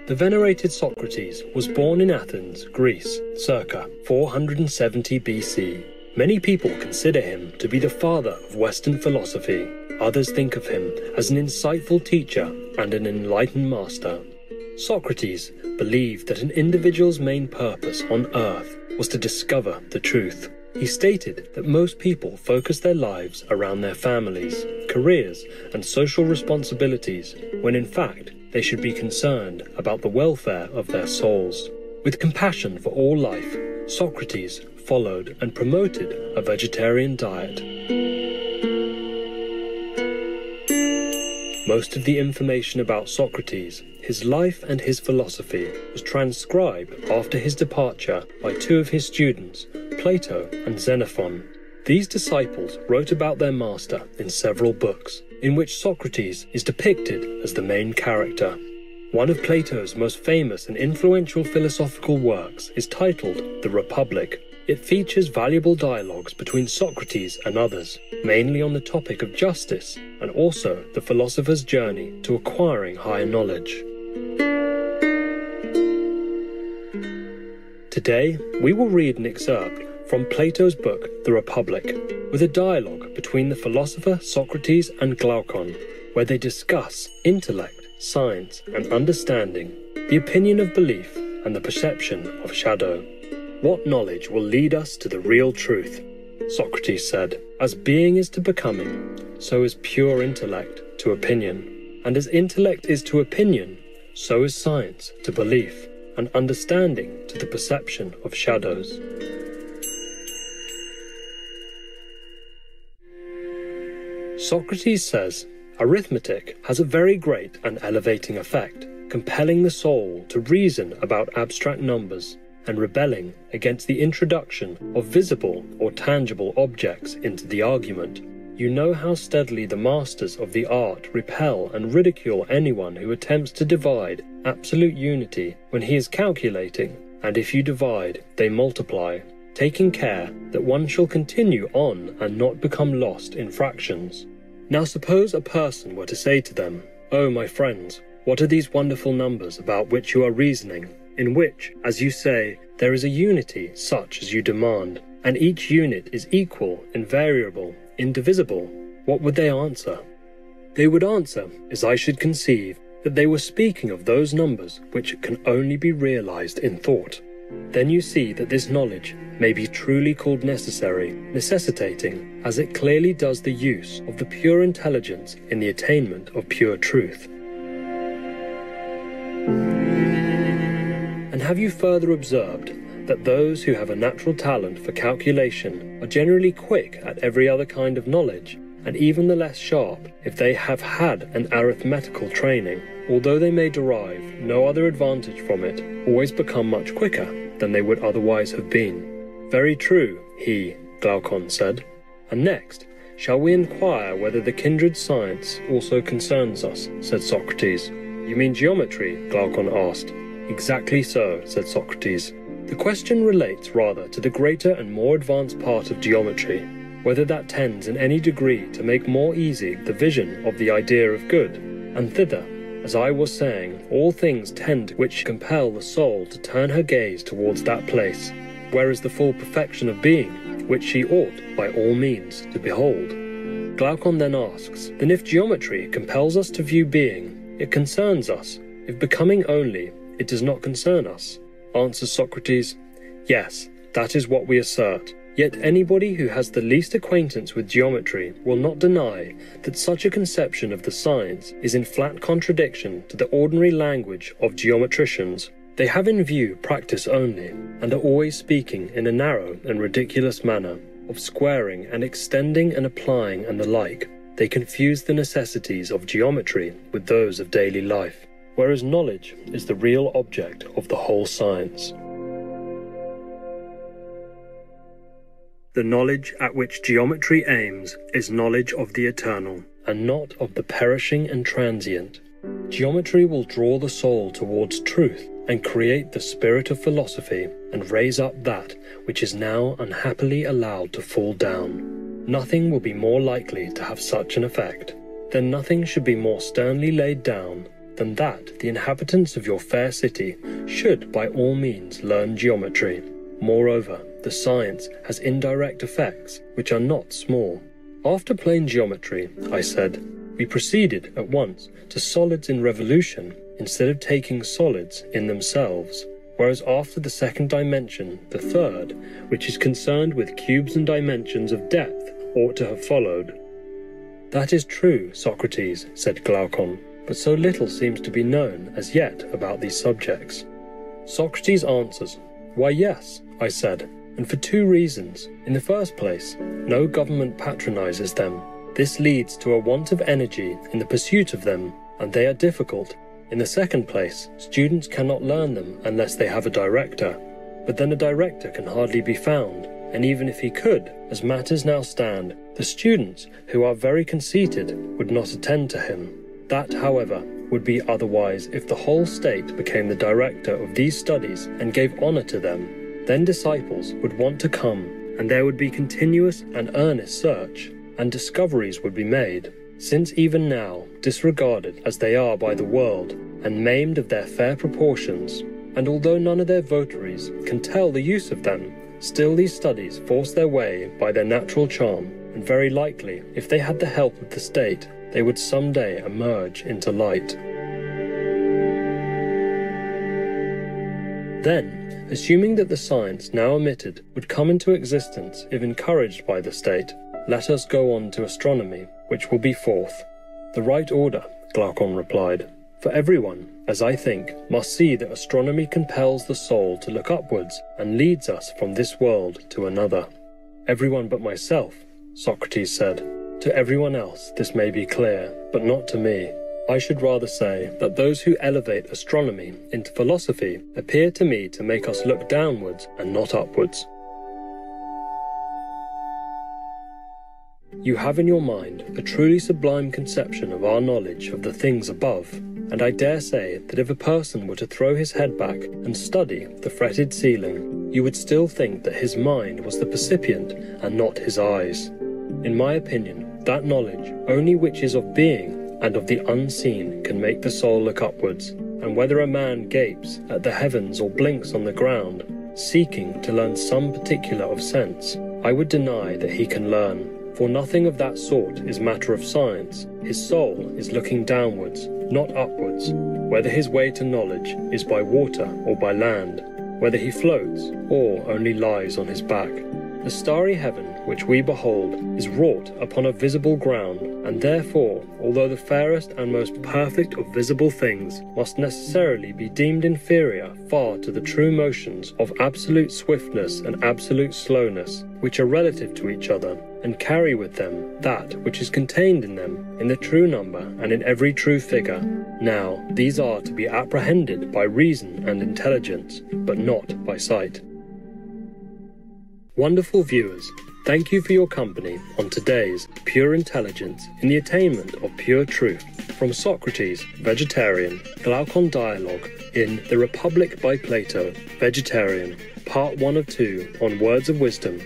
The venerated Socrates was born in Athens, Greece, circa 470 BC. Many people consider him to be the father of Western philosophy. Others think of him as an insightful teacher and an enlightened master. Socrates believed that an individual's main purpose on earth was to discover the truth. He stated that most people focus their lives around their families, careers, and social responsibilities, when in fact they should be concerned about the welfare of their souls. With compassion for all life, Socrates followed and promoted a vegetarian diet. Most of the information about Socrates, his life and his philosophy, was transcribed after his departure by two of his students, Plato and Xenophon. These disciples wrote about their master in several books, in which Socrates is depicted as the main character. One of Plato's most famous and influential philosophical works is titled The Republic. It features valuable dialogues between Socrates and others, mainly on the topic of justice and also the philosopher's journey to acquiring higher knowledge. Today, we will read an excerpt from Plato's book, The Republic, with a dialogue between the philosopher Socrates and Glaucon, where they discuss intellect, science, and understanding, the opinion of belief, and the perception of shadow. What knowledge will lead us to the real truth? Socrates said, as being is to becoming, so is pure intellect to opinion. And as intellect is to opinion, so is science to belief, and understanding to the perception of shadows. Socrates says, arithmetic has a very great and elevating effect, compelling the soul to reason about abstract numbers and rebelling against the introduction of visible or tangible objects into the argument. You know how steadily the masters of the art repel and ridicule anyone who attempts to divide absolute unity when he is calculating, and if you divide, they multiply, taking care that one shall continue on and not become lost in fractions. Now suppose a person were to say to them, "Oh, my friends, what are these wonderful numbers about which you are reasoning, in which, as you say, there is a unity such as you demand, and each unit is equal, invariable, indivisible?" What would they answer? They would answer, as I should conceive, that they were speaking of those numbers which can only be realized in thought. Then you see that this knowledge may be truly called necessary, necessitating, as it clearly does the use of the pure intelligence in the attainment of pure truth. And have you further observed that those who have a natural talent for calculation are generally quick at every other kind of knowledge, and even the less sharp, if they have had an arithmetical training, although they may derive no other advantage from it, always become much quicker than they would otherwise have been? Very true, Glaucon said. And next, shall we inquire whether the kindred science also concerns us, said Socrates. You mean geometry? Glaucon asked. Exactly so, said Socrates. The question relates rather to the greater and more advanced part of geometry, whether that tends in any degree to make more easy the vision of the idea of good, and thither, as I was saying, all things tend which compel the soul to turn her gaze towards that place, whereas the full perfection of being, which she ought by all means to behold. Glaucon then asks, then if geometry compels us to view being, it concerns us; if becoming only, it does not concern us? Answers Socrates, yes, that is what we assert. Yet anybody who has the least acquaintance with geometry will not deny that such a conception of the science is in flat contradiction to the ordinary language of geometricians. They have in view practice only, and are always speaking in a narrow and ridiculous manner, of squaring and extending and applying and the like. They confuse the necessities of geometry with those of daily life, whereas knowledge is the real object of the whole science. The knowledge at which geometry aims is knowledge of the eternal, and not of the perishing and transient. Geometry will draw the soul towards truth, and create the spirit of philosophy, and raise up that which is now unhappily allowed to fall down. Nothing will be more likely to have such an effect. Then nothing should be more sternly laid down than that the inhabitants of your fair city should by all means learn geometry. Moreover, the science has indirect effects which are not small. After plane geometry, I said, we proceeded at once to solids in revolution instead of taking solids in themselves, whereas after the second dimension, the third, which is concerned with cubes and dimensions of depth, ought to have followed. That is true, Socrates, said Glaucon, but so little seems to be known as yet about these subjects. Socrates answers, why yes, I said, and for two reasons. In the first place, no government patronizes them. This leads to a want of energy in the pursuit of them, and they are difficult. In the second place, students cannot learn them unless they have a director. But then a director can hardly be found, and even if he could, as matters now stand, the students, who are very conceited, would not attend to him. That, however, would be otherwise if the whole state became the director of these studies and gave honor to them. Then disciples would want to come, and there would be continuous and earnest search, and discoveries would be made, since even now, disregarded as they are by the world, and maimed of their fair proportions, and although none of their votaries can tell the use of them, still these studies force their way by their natural charm, and very likely, if they had the help of the state, they would some day emerge into light. Then, assuming that the science now omitted would come into existence if encouraged by the state, let us go on to astronomy, which will be fourth. The right order, Glaucon replied. For everyone, as I think, must see that astronomy compels the soul to look upwards and leads us from this world to another. Everyone but myself, Socrates said. To everyone else this may be clear, but not to me. I should rather say that those who elevate astronomy into philosophy appear to me to make us look downwards and not upwards. You have in your mind a truly sublime conception of our knowledge of the things above, and I dare say that if a person were to throw his head back and study the fretted ceiling, you would still think that his mind was the percipient and not his eyes. In my opinion, that knowledge, only which is of being and of the unseen, can make the soul look upwards, and whether a man gapes at the heavens or blinks on the ground, seeking to learn some particular of sense, I would deny that he can learn. For nothing of that sort is matter of science. His soul is looking downwards, not upwards, whether his way to knowledge is by water or by land, whether he floats or only lies on his back. The starry heaven which we behold is wrought upon a visible ground, and therefore, although the fairest and most perfect of visible things must necessarily be deemed inferior far to the true motions of absolute swiftness and absolute slowness, which are relative to each other, and carry with them that which is contained in them in the true number and in every true figure. Now, these are to be apprehended by reason and intelligence, but not by sight. Wonderful viewers, thank you for your company on today's Pure Intelligence in the Attainment of Pure Truth from Socrates, Vegetarian, Glaucon Dialogue in The Republic by Plato, Vegetarian, Part 1 of 2 on Words of Wisdom,